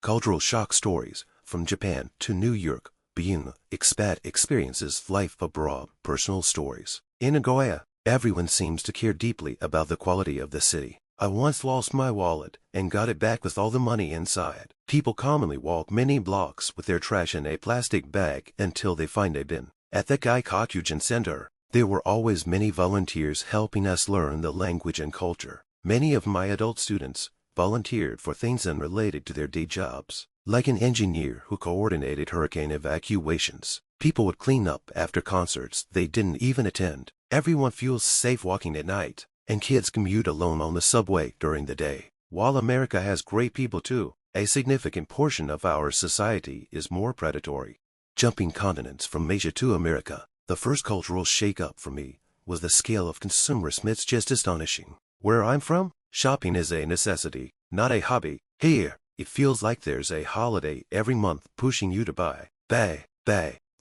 Cultural shock stories, from Japan to New York, being expat experiences life abroad, personal stories. In Nagoya, everyone seems to care deeply about the quality of the city. I once lost my wallet and got it back with all the money inside. People commonly walk many blocks with their trash in a plastic bag until they find a bin. At the Gaikokujin Center, there were always many volunteers helping us learn the language and culture. Many of my adult students volunteered for things unrelated to their day jobs, like an engineer who coordinated hurricane evacuations. People would clean up after concerts they didn't even attend. Everyone feels safe walking at night, and kids commute alone on the subway during the day. While America has great people too, a significant portion of our society is more predatory. Jumping continents from Asia to America, the first cultural shake-up for me was the scale of consumerism. It's just astonishing. Where I'm from, shopping is a necessity, not a hobby. Here, it feels like there's a holiday every month pushing you to buy. Buy.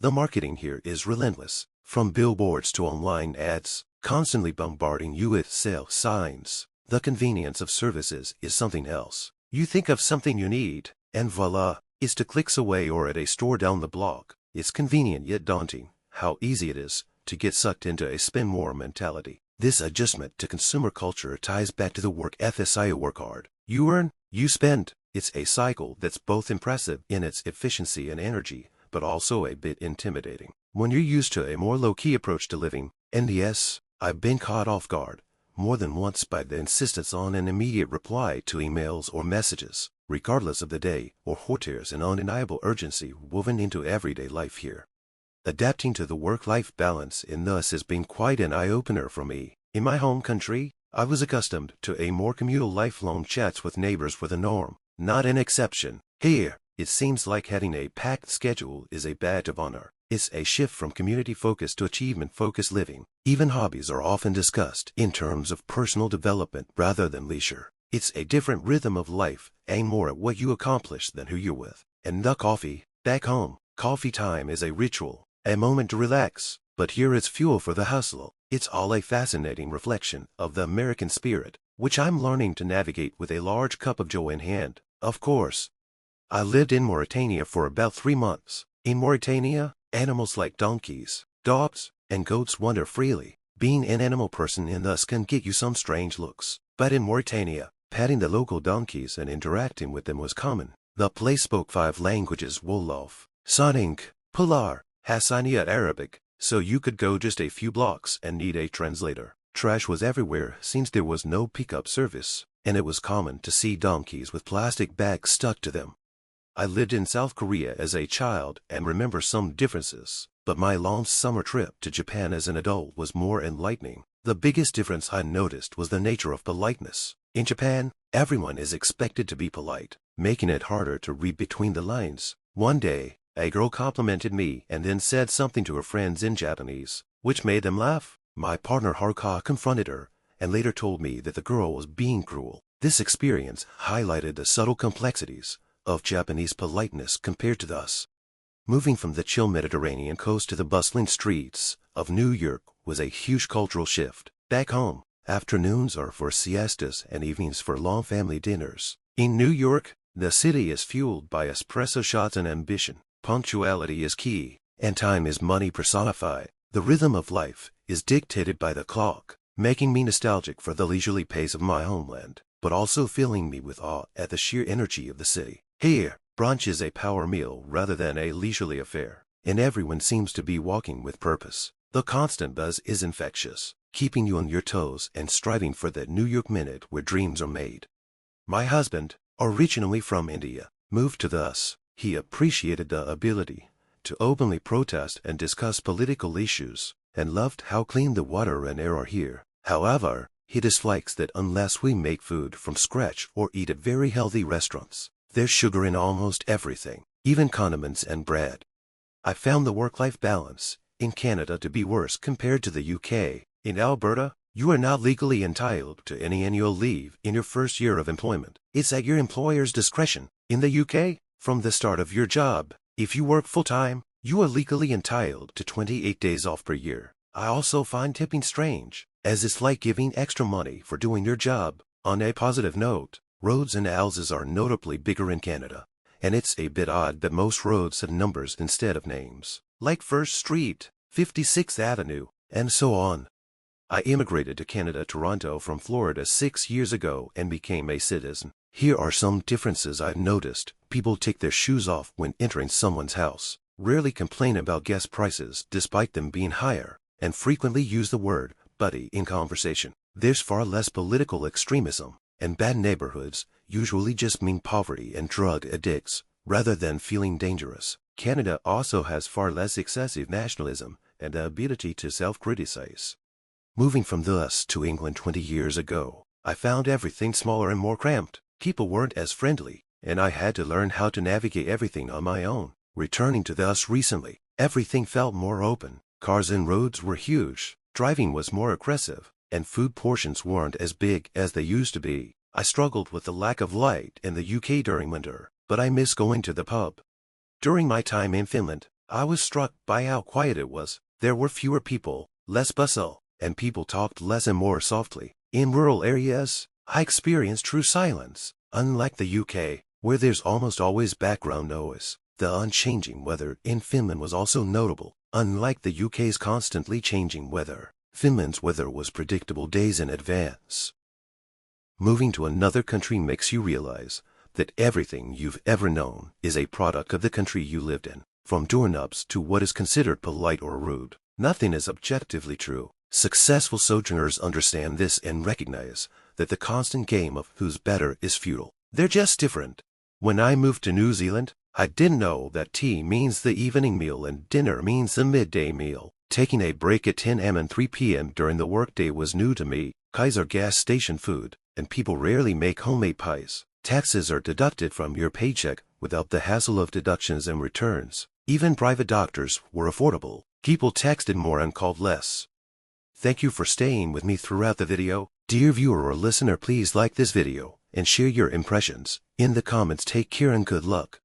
The marketing here is relentless, from billboards to online ads, constantly bombarding you with sale signs. The convenience of services is something else. You think of something you need, and voila, it's 2 clicks away or at a store down the block. It's convenient yet daunting how easy it is to get sucked into a spend more mentality. This adjustment to consumer culture ties back to the work ethic. I work hard. You earn, you spend. It's a cycle that's both impressive in its efficiency and energy, but also a bit intimidating when you're used to a more low-key approach to living. And yes, I've been caught off guard more than once by the insistence on an immediate reply to emails or messages, regardless of the day, or there's an undeniable urgency woven into everyday life here. Adapting to the work-life balance in thus has been quite an eye-opener for me. In my home country, I was accustomed to a more communal lifelong chats with neighbors were the norm, not an exception. Here, it seems like having a packed schedule is a badge of honor. It's a shift from community-focused to achievement-focused living. Even hobbies are often discussed in terms of personal development rather than leisure. It's a different rhythm of life, aimed more at what you accomplish than who you're with. And the coffee, back home, coffee time is a ritual, a moment to relax, but here it's fuel for the hustle. It's all a fascinating reflection of the American spirit, which I'm learning to navigate with a large cup of joe in hand. Of course, I lived in Mauritania for about 3 months. In Mauritania, animals like donkeys, dogs, and goats wander freely. Being an animal person and thus can get you some strange looks. But in Mauritania, patting the local donkeys and interacting with them was common. The place spoke 5 languages: Wolof, Soninke, Pular, Hassaniya Arabic, so you could go just a few blocks and need a translator. Trash was everywhere since there was no pickup service, and it was common to see donkeys with plastic bags stuck to them. I lived in South Korea as a child and remember some differences, but my long summer trip to Japan as an adult was more enlightening. The biggest difference I noticed was the nature of politeness. In Japan, everyone is expected to be polite, making it harder to read between the lines. One day, a girl complimented me and then said something to her friends in Japanese, which made them laugh. My partner Haruka confronted her and later told me that the girl was being cruel. This experience highlighted the subtle complexities of Japanese politeness compared to us. Moving from the chill Mediterranean coast to the bustling streets of New York was a huge cultural shift. Back home, afternoons are for siestas and evenings for long family dinners. In New York, the city is fueled by espresso shots and ambition. Punctuality is key, and time is money personified. The rhythm of life is dictated by the clock, making me nostalgic for the leisurely pace of my homeland, but also filling me with awe at the sheer energy of the city. Here, brunch is a power meal rather than a leisurely affair, and everyone seems to be walking with purpose. The constant buzz is infectious, keeping you on your toes and striving for that New York minute where dreams are made. My husband, originally from India, moved to us. He appreciated the ability to openly protest and discuss political issues, and loved how clean the water and air are here. However, he dislikes that unless we make food from scratch or eat at very healthy restaurants, there's sugar in almost everything, even condiments and bread. I found the work-life balance in Canada to be worse compared to the UK. In Alberta, you are not legally entitled to any annual leave in your first year of employment. It's at your employer's discretion. In the UK, from the start of your job, if you work full-time, you are legally entitled to 28 days off per year. I also find tipping strange, as it's like giving extra money for doing your job. On a positive note, roads and houses are notably bigger in Canada, and it's a bit odd that most roads have numbers instead of names, like 1st Street, 56th Avenue, and so on. I immigrated to Canada, Toronto from Florida 6 years ago and became a citizen. Here are some differences I've noticed. People take their shoes off when entering someone's house, rarely complain about gas prices despite them being higher, and frequently use the word buddy in conversation. There's far less political extremism, and bad neighborhoods usually just mean poverty and drug addicts, rather than feeling dangerous. Canada also has far less excessive nationalism and the ability to self-criticize. Moving from thus to England 20 years ago, I found everything smaller and more cramped. People weren't as friendly, and I had to learn how to navigate everything on my own. Returning to thus recently, everything felt more open. Cars and roads were huge, driving was more aggressive, and food portions weren't as big as they used to be. I struggled with the lack of light in the UK during winter, but I miss going to the pub. During my time in Finland, I was struck by how quiet it was. There were fewer people, less bustle, and people talked less and more softly. In rural areas, I experienced true silence, unlike the UK, where there's almost always background noise. The unchanging weather in Finland was also notable. Unlike the UK's constantly changing weather, Finland's weather was predictable days in advance. Moving to another country makes you realize that everything you've ever known is a product of the country you lived in, from doorknobs to what is considered polite or rude. Nothing is objectively true. Successful sojourners understand this and recognize that the constant game of who's better is futile. They're just different. When I moved to New Zealand, I didn't know that tea means the evening meal and dinner means the midday meal. Taking a break at 10 a.m. and 3 p.m. during the workday was new to me. Kaiser gas station food, and people rarely make homemade pies. Taxes are deducted from your paycheck without the hassle of deductions and returns. Even private doctors were affordable. People texted more and called less. Thank you for staying with me throughout the video. Dear viewer or listener, please like this video and share your impressions in the comments. Take care and good luck.